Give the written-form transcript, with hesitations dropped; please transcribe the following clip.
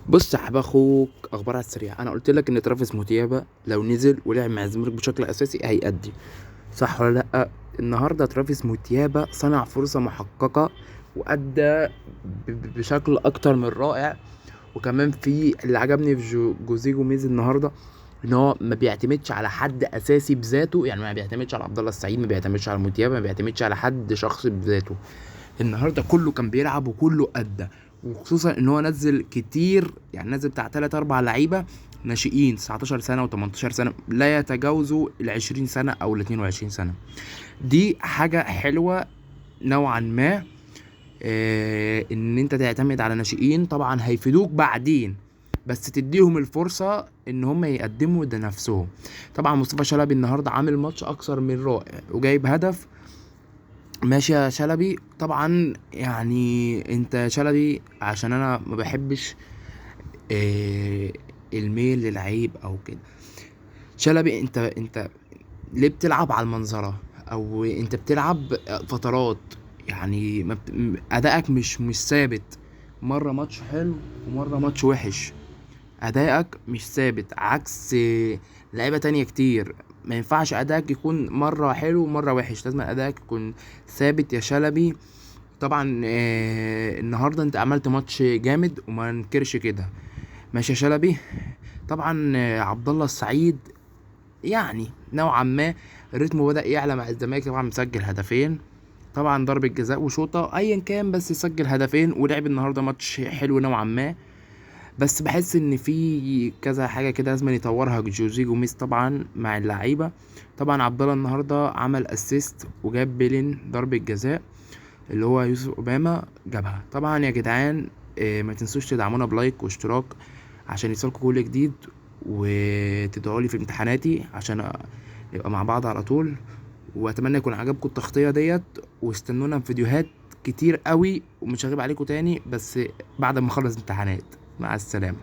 بص يا حبيب اخوك، اخبار على السريع. انا قلت لك ان ترافيس موتيابا لو نزل ولعب مع الزمالك بشكل اساسي هيأدي، صح ولا لا؟ النهارده ترافيس موتيابا صنع فرصه محققه وادى بشكل اكتر من رائع. وكمان في اللي عجبني في جوزيه جوميز النهارده ان هو ما بيعتمدش على حد اساسي بذاته، يعني ما بيعتمدش على عبد الله السعيد، ما بيعتمدش على موتيابا، ما بيعتمدش على حد شخص بذاته. النهارده كله كان بيلعب وكله ادى، وخصوصا ان هو نزل كتير، يعني نزل بتاع 3 4 لعيبه ناشئين 19 سنه و18 سنه، لا يتجاوزوا ال 20 سنه او ال 22 سنه. دي حاجه حلوه نوعا ما. ان انت تعتمد على ناشئين طبعا هيفيدوك بعدين، بس تديهم الفرصة ان هم يقدموا ده نفسهم. طبعا مصطفى شلبي النهاردة عامل ماتش اكثر من رائع وجايب هدف. ماشي يا شلبي، طبعا يعني انت شلبي عشان انا ما بحبش آه الميل للعيب او كده. شلبي انت ليه بتلعب على المنظرة؟ او انت بتلعب فترات، يعني ما ادائك مش ثابت. مرة ماتش حلو ومرة ماتش وحش. ادائك مش ثابت عكس لعيبه تانية كتير. ما ينفعش ادائك يكون مره حلو ومره وحش، لازم ادائك يكون ثابت يا شلبي. طبعا النهارده انت عملت ماتش جامد وما ننكرش كده. ماشي يا شلبي. طبعا عبد الله السعيد يعني نوعا ما الريتم بدأ يعلى مع الزمالك، طبعا مسجل هدفين، طبعا ضربة جزاء وشوطة ايا كان، بس يسجل هدفين ولعب النهارده ماتش حلو نوعا ما. بس بحس ان في كذا حاجه كده لازم يطورها جوزيه جوميز طبعا مع اللعيبه. طبعا عبد الله النهارده عمل اسيست وجاب بيلين ضربه جزاء، اللي هو يوسف اوباما جابها. طبعا يا جدعان ما تنسوش تدعمونا بلايك واشتراك عشان يوصلكوا كل جديد، وتدعوا لي في امتحاناتي عشان نبقى مع بعض على طول. واتمنى يكون عجبكم التغطيه ديت، واستنونا في فيديوهات كتير قوي، ومش هغيب عليكم تاني بس بعد ما اخلص امتحانات. مع السلامه.